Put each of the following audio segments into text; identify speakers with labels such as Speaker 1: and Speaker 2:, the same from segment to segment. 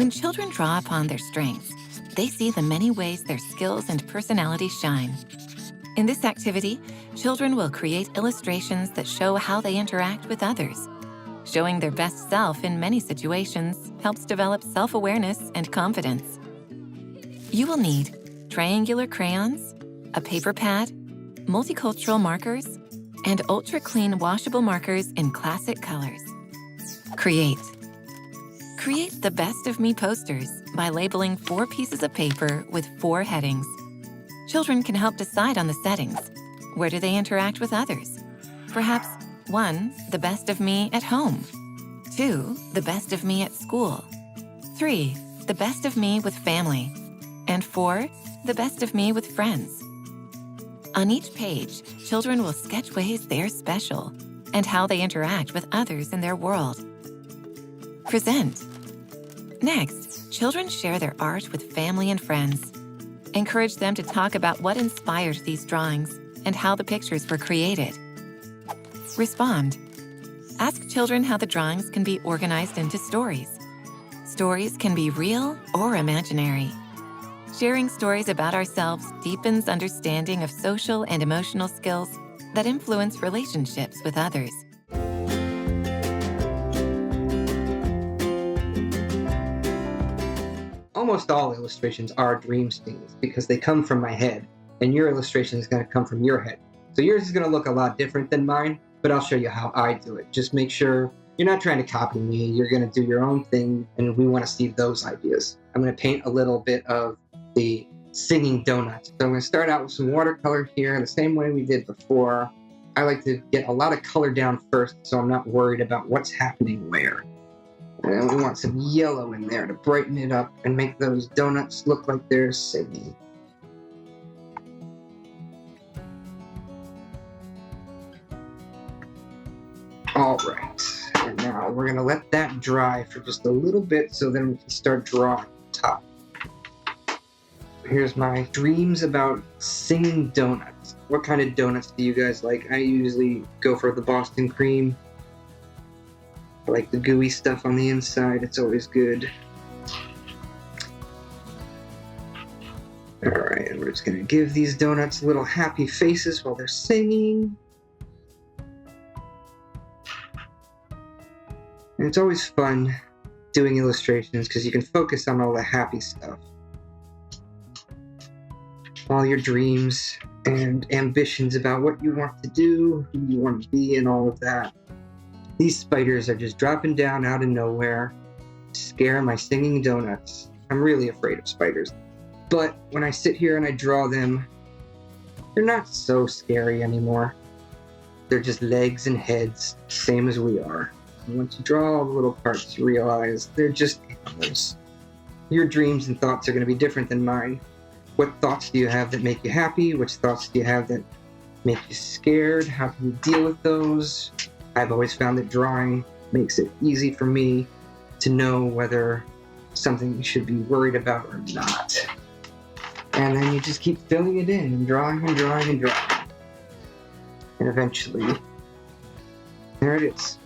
Speaker 1: When children draw upon their strengths, they see the many ways their skills and personality shine. In this activity, children will create illustrations that show how they interact with others. Showing their best self in many situations helps develop self-awareness and confidence. You will need triangular crayons, a paper pad, multicultural markers, and ultra-clean washable markers in classic colors. Create the Best of Me posters by labeling 4 pieces of paper with 4 headings. Children can help decide on the settings. Where do they interact with others? Perhaps 1, the best of me at home. 2, the best of me at school. 3, the best of me with family. And 4, the best of me with friends. On each page, children will sketch ways they're special and how they interact with others in their world. Present. Next, children share their art with family and friends. Encourage them to talk about what inspired these drawings and how the pictures were created. Respond. Ask children how the drawings can be organized into stories. Stories can be real or imaginary. Sharing stories about ourselves deepens understanding of social and emotional skills that influence relationships with others.
Speaker 2: Almost all illustrations are dream scenes because they come from my head, and your illustration is going to come from your head. So yours is going to look a lot different than mine, but I'll show you how I do it. Just make sure you're not trying to copy me. You're going to do your own thing, and we want to see those ideas. I'm going to paint a little bit of the singing donuts. So I'm going to start out with some watercolor here, the same way we did before. I like to get a lot of color down first, so I'm not worried about what's happening where. And we want some yellow in there to brighten it up and make those donuts look like they're singing. All right, and now we're gonna let that dry for just a little bit so then we can start drawing the top. Here's my dreams about singing donuts. What kind of donuts do you guys like? I usually go for the Boston cream. I like the gooey stuff on the inside. It's always good. All right, and we're just gonna give these donuts little happy faces while they're singing. And it's always fun doing illustrations because you can focus on all the happy stuff. All your dreams and ambitions about what you want to do, who you want to be, and all of that. These spiders are just dropping down out of nowhere, scare my singing donuts. I'm really afraid of spiders. But when I sit here and I draw them, they're not so scary anymore. They're just legs and heads, same as we are. And once you draw all the little parts, you realize they're just animals. Your dreams and thoughts are going to be different than mine. What thoughts do you have that make you happy? Which thoughts do you have that make you scared? How can you deal with those? I've always found that drawing makes it easy for me to know whether something should be worried about or not. And then you just keep filling it in and drawing and drawing and drawing. And eventually, there it is.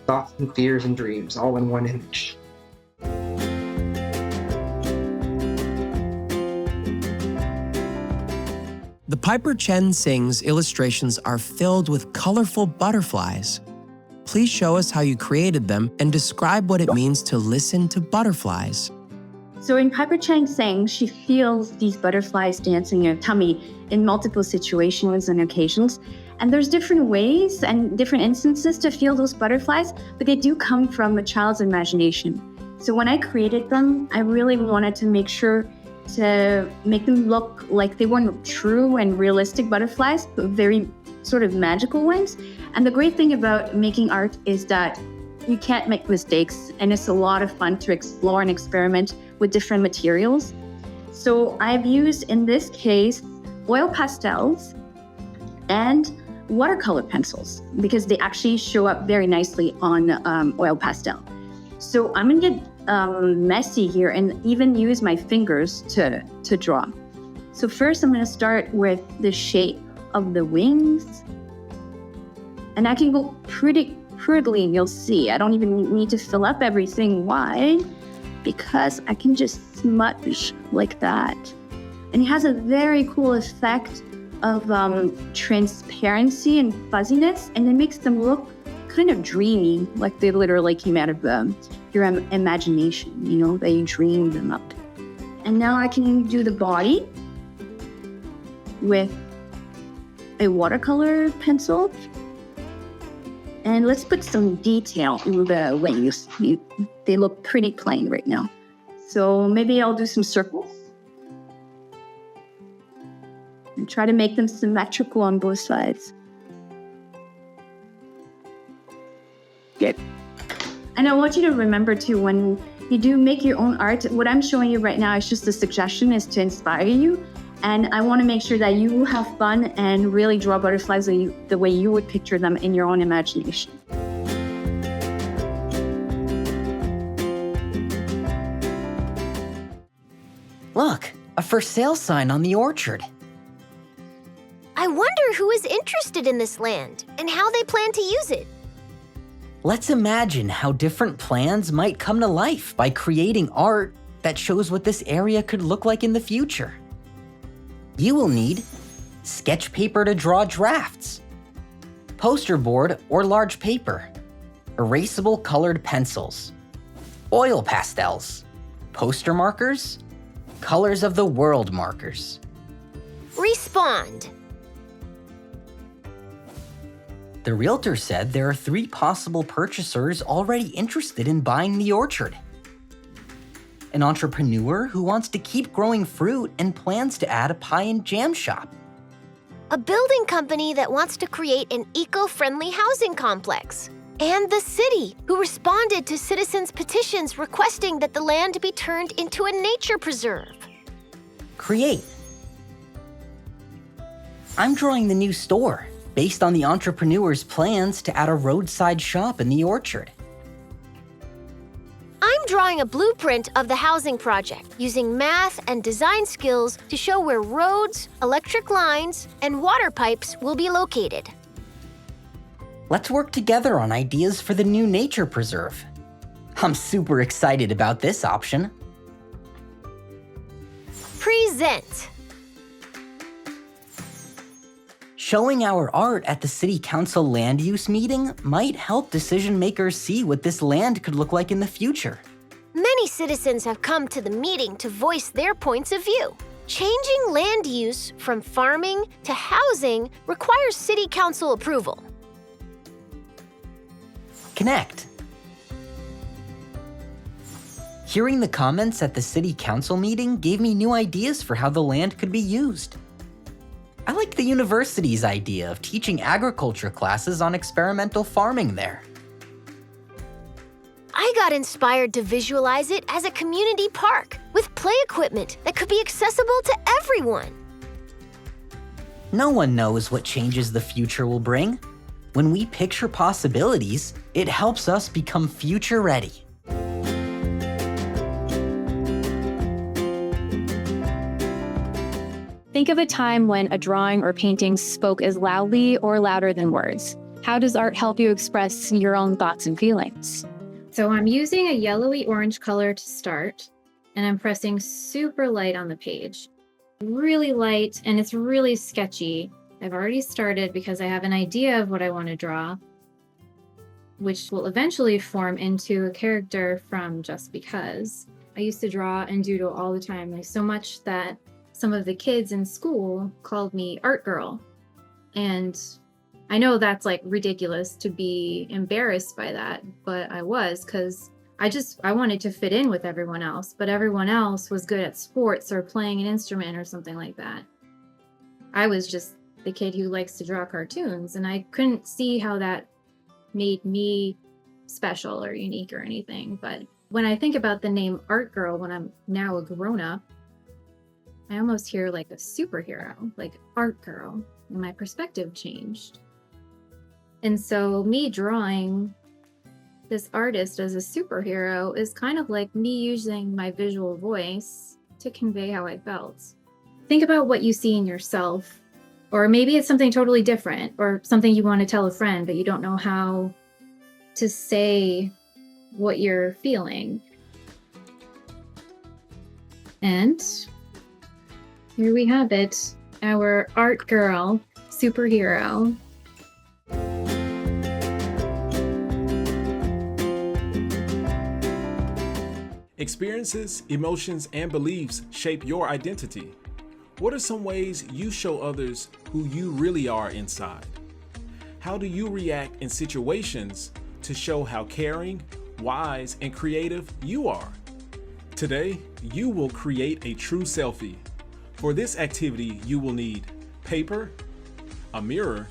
Speaker 2: Thoughts and fears and dreams all in one image.
Speaker 3: The Piper Chen Sings illustrations are filled with colorful butterflies. Please show us how you created them and describe what it means to listen to butterflies.
Speaker 4: So in Piper Chen Sings, she feels these butterflies dancing in her tummy in multiple situations and occasions. And there's different ways and different instances to feel those butterflies, but they do come from a child's imagination. So when I created them, I really wanted to make sure to make them look like they weren't true and realistic butterflies, but very sort of magical ones. And the great thing about making art is that you can't make mistakes, and it's a lot of fun to explore and experiment with different materials. So I've used, in this case, oil pastels and watercolor pencils because they actually show up very nicely on oil pastel. So I'm gonna get messy here and even use my fingers to draw. So first I'm gonna start with the shape of the wings. And I can go pretty prettily, you'll see. I don't even need to fill up everything wide. because I can just smudge like that. And it has a very cool effect of transparency and fuzziness, and it makes them look kind of dreamy, like they literally came out of your imagination, you know, that you dreamed them up. And now I can do the body with a watercolor pencil. And let's put some detail in the wings. They look pretty plain right now. So maybe I'll do some circles and try to make them symmetrical on both sides. Good. And I want you to remember too, when you do make your own art, what I'm showing you right now is just a suggestion, is to inspire you. And I want to make sure that you have fun and really draw butterflies the way you would picture them in your own imagination.
Speaker 5: Look, a for sale sign on the orchard.
Speaker 6: I wonder who is interested in this land and how they plan to use it.
Speaker 5: Let's imagine how different plans might come to life by creating art that shows what this area could look like in the future. You will need sketch paper to draw drafts, poster board or large paper, erasable colored pencils, oil pastels, poster markers, colors of the world markers.
Speaker 6: Respond.
Speaker 5: The realtor said there are 3 possible purchasers already interested in buying the orchard. An entrepreneur who wants to keep growing fruit and plans to add a pie and jam shop.
Speaker 6: A building company that wants to create an eco-friendly housing complex. And the city, who responded to citizens' petitions requesting that the land be turned into a nature preserve.
Speaker 5: Create. I'm drawing the new store based on the entrepreneur's plans to add a roadside shop in the orchard.
Speaker 6: I'm drawing a blueprint of the housing project using math and design skills to show where roads, electric lines, and water pipes will be located.
Speaker 5: Let's work together on ideas for the new nature preserve. I'm super excited about this option.
Speaker 6: Present.
Speaker 5: Showing our art at the City Council land use meeting might help decision makers see what this land could look like in the future.
Speaker 6: Many citizens have come to the meeting to voice their points of view. Changing land use from farming to housing requires City Council approval.
Speaker 5: Connect. Hearing the comments at the City Council meeting gave me new ideas for how the land could be used. I like the university's idea of teaching agriculture classes on experimental farming there.
Speaker 6: I got inspired to visualize it as a community park with play equipment that could be accessible to everyone.
Speaker 5: No one knows what changes the future will bring. When we picture possibilities, it helps us become future ready.
Speaker 7: Think of a time when a drawing or painting spoke as loudly or louder than words. How does art help you express your own thoughts and feelings?
Speaker 8: So I'm using a yellowy orange color to start, and I'm pressing super light on the page. Really light, and it's really sketchy. I've already started because I have an idea of what I want to draw, which will eventually form into a character from Just Because. I used to draw and doodle all the time, like so much that some of the kids in school called me Art Girl. And I know that's like ridiculous to be embarrassed by that, but I was, because I wanted to fit in with everyone else, but everyone else was good at sports or playing an instrument or something like that. I was just the kid who likes to draw cartoons, and I couldn't see how that made me special or unique or anything. But when I think about the name Art Girl when I'm now a grown-up, I almost hear like a superhero, like Art Girl, and my perspective changed. And so me drawing this artist as a superhero is kind of like me using my visual voice to convey how I felt. Think about what you see in yourself, or maybe it's something totally different, or something you want to tell a friend, but you don't know how to say what you're feeling. And here we have it, our art girl superhero.
Speaker 9: Experiences, emotions, and beliefs shape your identity. What are some ways you show others who you really are inside? How do you react in situations to show how caring, wise, and creative you are? Today, you will create a true selfie. For this activity, you will need paper, a mirror,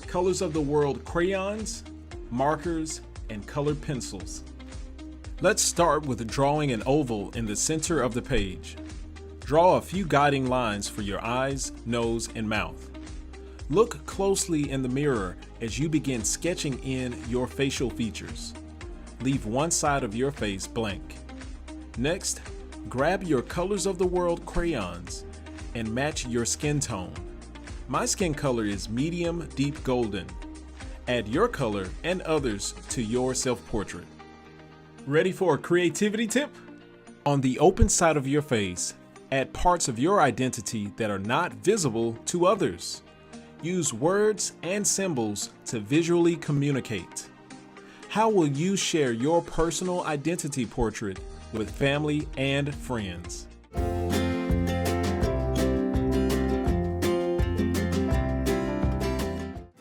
Speaker 9: colors of the world crayons, markers, and colored pencils. Let's start with drawing an oval in the center of the page. Draw a few guiding lines for your eyes, nose, and mouth. Look closely in the mirror as you begin sketching in your facial features. Leave one side of your face blank. Next, grab your colors of the world crayons and match your skin tone. My skin color is medium deep golden. Add your color and others to your self-portrait. Ready for a creativity tip? On the open side of your face, add parts of your identity that are not visible to others. Use words and symbols to visually communicate. How will you share your personal identity portrait with family and friends?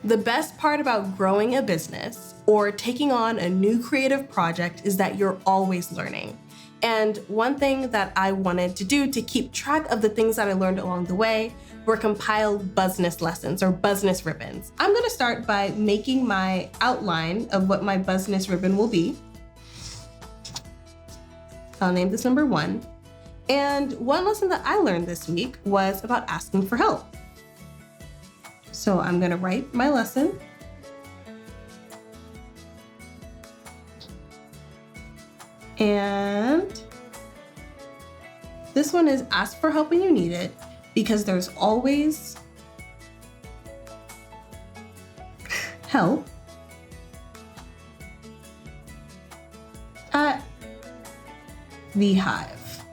Speaker 10: The best part about growing a business or taking on a new creative project is that you're always learning. And one thing that I wanted to do to keep track of the things that I learned along the way were compile Buzzi-ness lessons or Buzzi-ness ribbons. I'm gonna start by making my outline of what my Buzzi-ness ribbon will be. I'll name this number 1. And one lesson that I learned this week was about asking for help. So I'm gonna write my lesson. And this one is ask for help when you need it, because there's always help at the Hive.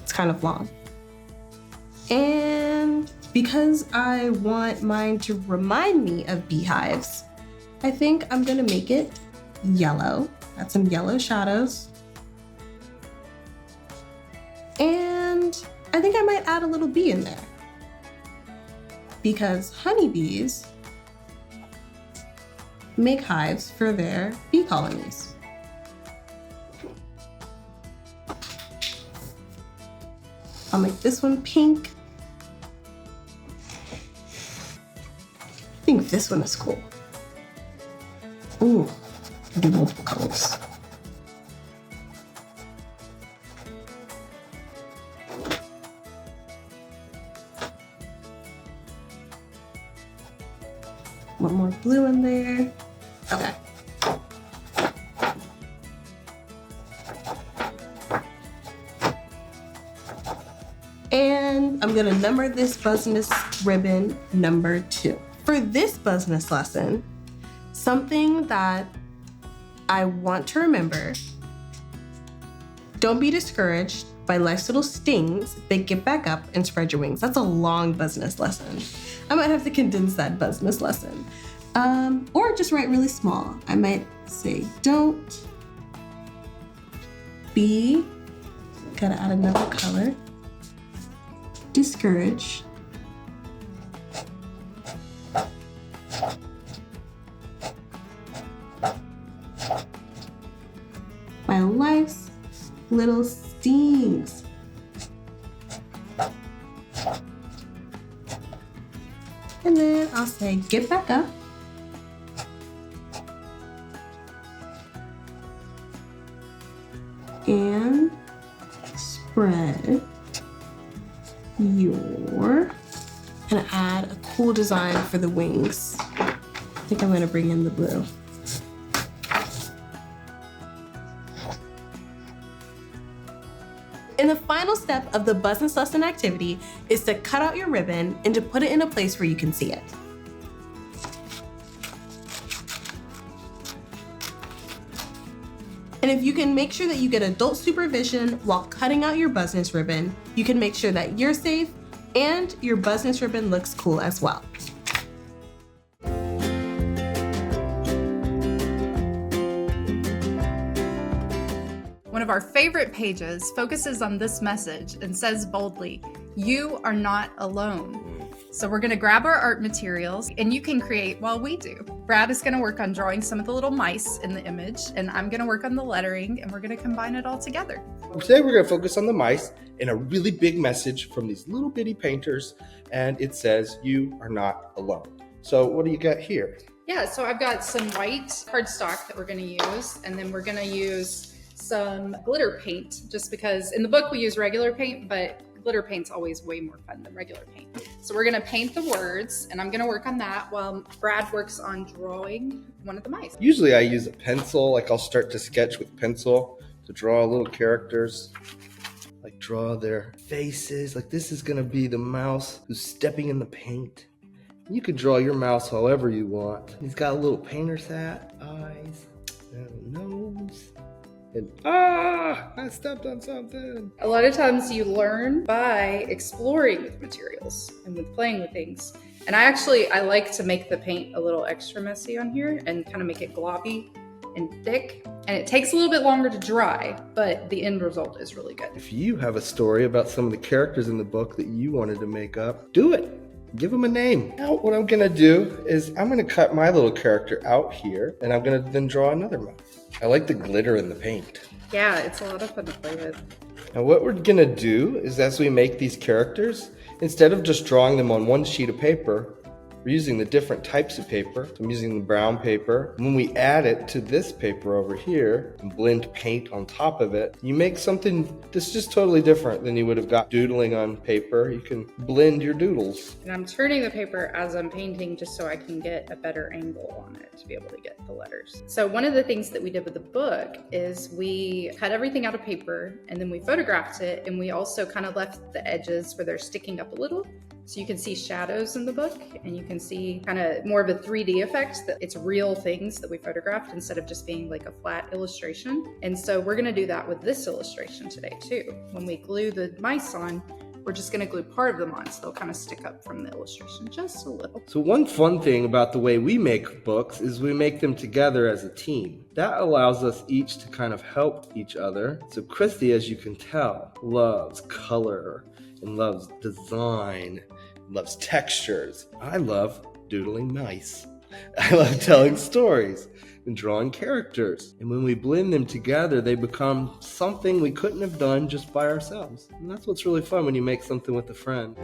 Speaker 10: It's kind of long. And because I want mine to remind me of beehives, I think I'm gonna make it yellow. Add some yellow shadows. And I think I might add a little bee in there, because honeybees make hives for their bee colonies. I'll make this one pink. I think this one is cool. Ooh, I'll do multiple colors. One more blue in there. Okay. And I'm gonna number this Buzzi-ness ribbon number 2. For this Buzzi-ness lesson, something that I want to remember: don't be discouraged by life's little stings, but get back up and spread your wings. That's a long Buzzi-ness lesson. I might have to condense that Buzzi-ness lesson. Or just write really small. I might say, don't be, gotta add another color, discouraged by life's little stings. And then I'll say, get back up. And spread your, and add a cool design for the wings. I think I'm gonna bring in the blue. And the final step of the Buzzi-ness lesson activity is to cut out your ribbon and to put it in a place where you can see it. And if you can make sure that you get adult supervision while cutting out your Buzzi-ness ribbon, you can make sure that you're safe and your Buzzi-ness ribbon looks cool as well.
Speaker 11: One of our favorite pages focuses on this message and says boldly, "You are not alone." So we're gonna grab our art materials and you can create while we do. Brad is gonna work on drawing some of the little mice in the image, and I'm gonna work on the lettering, and we're gonna combine it all together.
Speaker 12: Today we're going to focus on the mice and a really big message from these little bitty painters, and it says, "You are not alone." So what do you got here?
Speaker 11: Yeah, so I've got some white cardstock that we're gonna use, and then we're gonna use some glitter paint, just because in the book we use regular paint, but glitter paint's always way more fun than regular paint. So we're gonna paint the words, and I'm gonna work on that while Brad works on drawing one of the mice.
Speaker 12: Usually I use a pencil, like I'll start to sketch with pencil to draw little characters, like draw their faces. Like this is gonna be the mouse who's stepping in the paint. You could draw your mouse however you want. He's got a little painter's hat, eyes, and a nose. And I stepped on something.
Speaker 11: A lot of times you learn by exploring with materials and with playing with things. And I like to make the paint a little extra messy on here and kind of make it globby and thick. And it takes a little bit longer to dry, but the end result is really good.
Speaker 12: If you have a story about some of the characters in the book that you wanted to make up, do it. Give them a name. Now what I'm gonna do is I'm gonna cut my little character out here, and I'm gonna then draw another mouse. I like the glitter in the paint.
Speaker 11: Yeah, it's a lot of fun to play with.
Speaker 12: Now what we're gonna do is, as we make these characters, instead of just drawing them on one sheet of paper, we're using the different types of paper. So I'm using the brown paper. When we add it to this paper over here and blend paint on top of it, you make something that's just totally different than you would have got doodling on paper. You can blend your doodles.
Speaker 11: And I'm turning the paper as I'm painting just so I can get a better angle on it to be able to get the letters. So one of the things that we did with the book is we cut everything out of paper, and then we photographed it, and we also kind of left the edges where they're sticking up a little. So you can see shadows in the book, and you can see kind of more of a 3D effect, that it's real things that we photographed instead of just being like a flat illustration. And so we're gonna do that with this illustration today too. When we glue the mice on, we're just gonna glue part of them on, so they'll kind of stick up from the illustration just a little.
Speaker 12: So one fun thing about the way we make books is we make them together as a team. That allows us each to kind of help each other. So Christy, as you can tell, loves color and loves design, loves textures. I love doodling mice. I love telling stories and drawing characters. And when we blend them together, they become something we couldn't have done just by ourselves. And that's what's really fun when you make something with a friend.